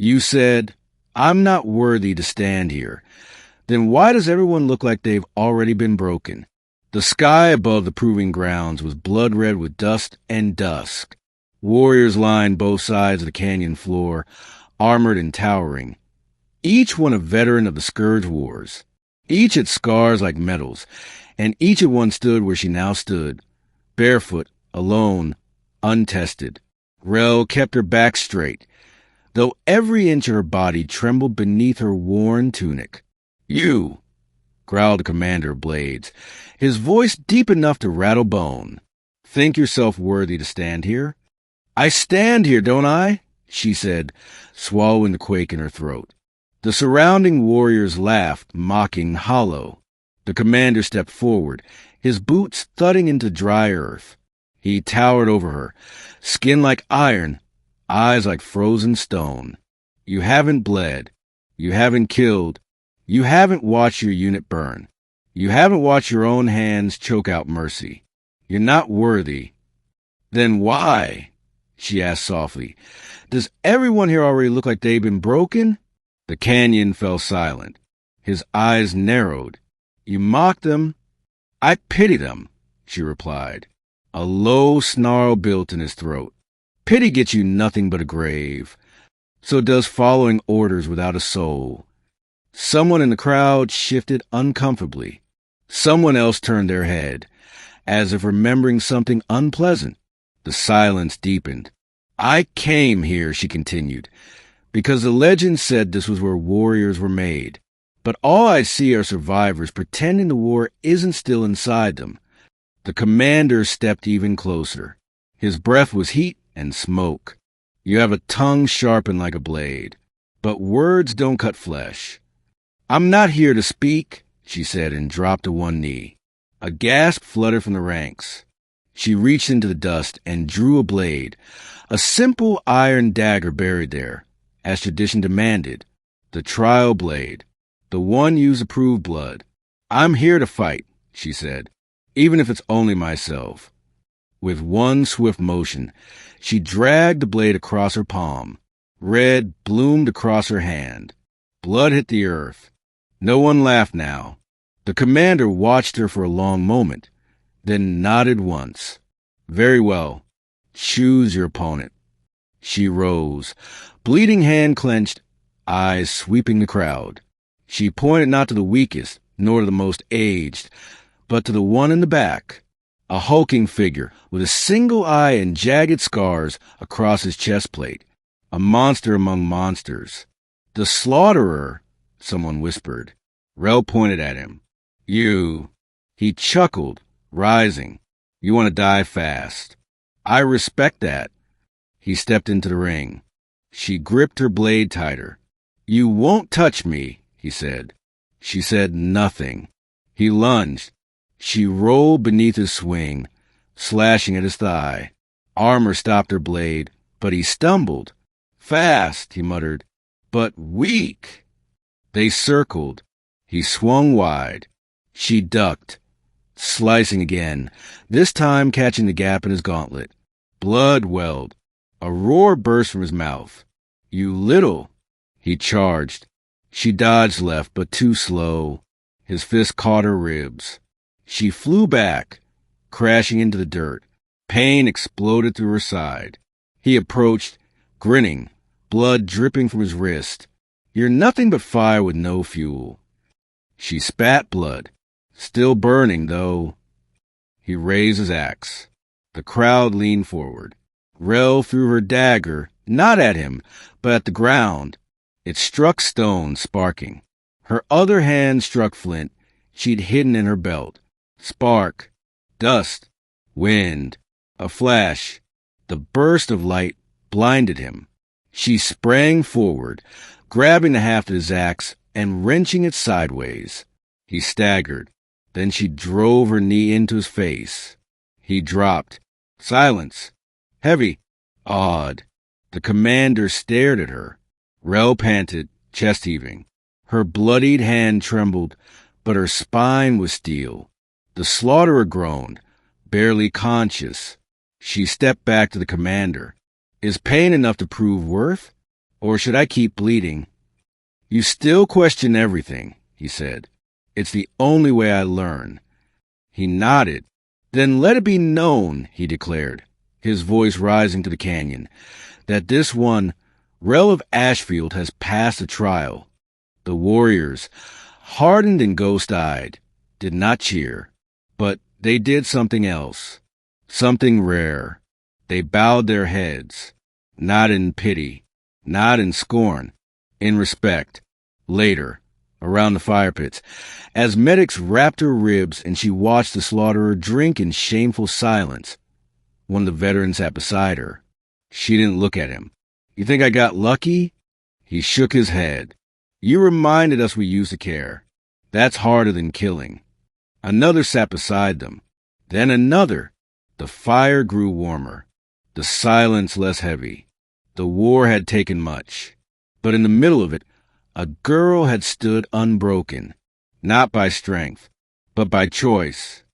You said, I'm not worthy to stand here. Then why does everyone look like they've already been broken? The sky above the proving grounds was blood-red with dust and dusk. Warriors lined both sides of the canyon floor, armored and towering. Each one a veteran of the Scourge Wars. Each had scars like medals, and each of one stood where she now stood, barefoot, alone, untested. Rell kept her back straight, though every inch of her body trembled beneath her worn tunic. You, growled the commander of blades, his voice deep enough to rattle bone. Think yourself worthy to stand here? I stand here, don't I? She said, swallowing the quake in her throat. The surrounding warriors laughed, mocking, hollow. The commander stepped forward, his boots thudding into dry earth. He towered over her, skin like iron, eyes like frozen stone. You haven't bled. You haven't killed. You haven't watched your unit burn. You haven't watched your own hands choke out mercy. You're not worthy. Then why? She asked softly. Does everyone here already look like they've been broken? The canyon fell silent. His eyes narrowed. You mock them? I pity them, she replied. A low snarl built in his throat. Pity gets you nothing but a grave. So does following orders without a soul. Someone in the crowd shifted uncomfortably. Someone else turned their head, as if remembering something unpleasant. The silence deepened. I came here, she continued, because the legend said this was where warriors were made. But all I see are survivors pretending the war isn't still inside them. The commander stepped even closer. His breath was heat and smoke. You have a tongue sharpened like a blade, but words don't cut flesh. I'm not here to speak, she said, and dropped to one knee. A gasp fluttered from the ranks. She reached into the dust and drew a blade, a simple iron dagger buried there, as tradition demanded, the trial blade, the one used to prove blood. I'm here to fight, she said, even if it's only myself. With one swift motion, she dragged the blade across her palm. Red bloomed across her hand. Blood hit the earth. No one laughed now. The commander watched her for a long moment, then nodded once. Very well. Choose your opponent. She rose, bleeding hand clenched, eyes sweeping the crowd. She pointed not to the weakest, nor to the most aged, but to the one in the back, a hulking figure with a single eye and jagged scars across his chest plate, a monster among monsters. The slaughterer, someone whispered. Rell pointed at him. You. He chuckled, rising. You want to die fast. I respect that. He stepped into the ring. She gripped her blade tighter. You won't touch me, he said. She said nothing. He lunged. She rolled beneath his swing, slashing at his thigh. Armor stopped her blade, but he stumbled. Fast, he muttered, but weak. They circled. He swung wide. She ducked, slicing again, this time catching the gap in his gauntlet. Blood welled. A roar burst from his mouth. You little. He charged. She dodged left, but too slow. His fist caught her ribs. She flew back, crashing into the dirt. Pain exploded through her side. He approached, grinning, blood dripping from his wrist. You're nothing but fire with no fuel. She spat blood, still burning, though. He raised his axe. The crowd leaned forward. Rell threw her dagger, not at him, but at the ground. It struck stone, sparking. Her other hand struck flint she'd hidden in her belt. Spark, dust, wind, a flash. The burst of light blinded him. She sprang forward, grabbing the haft of his axe and wrenching it sideways. He staggered. Then she drove her knee into his face. He dropped. Silence. Heavy. Awed. The commander stared at her. Rell panted, chest heaving. Her bloodied hand trembled, but her spine was steel. The slaughterer groaned, barely conscious. She stepped back to the commander. Is pain enough to prove worth? Or should I keep bleeding? You still question everything, he said. It's the only way I learn. He nodded. Then let it be known, he declared, his voice rising to the canyon, that this one, Rell of Ashfield, has passed a trial. The warriors, hardened and ghost-eyed, did not cheer, but they did something else, something rare. They bowed their heads, not in pity, not in scorn, in respect. Later, around the fire pits, as medics wrapped her ribs and she watched the slaughterer drink in shameful silence, one of the veterans sat beside her. She didn't look at him. You think I got lucky? He shook his head. You reminded us we used to care. That's harder than killing. Another sat beside them. Then another. The fire grew warmer. The silence less heavy. The war had taken much. But in the middle of it, a girl had stood unbroken, not by strength, but by choice.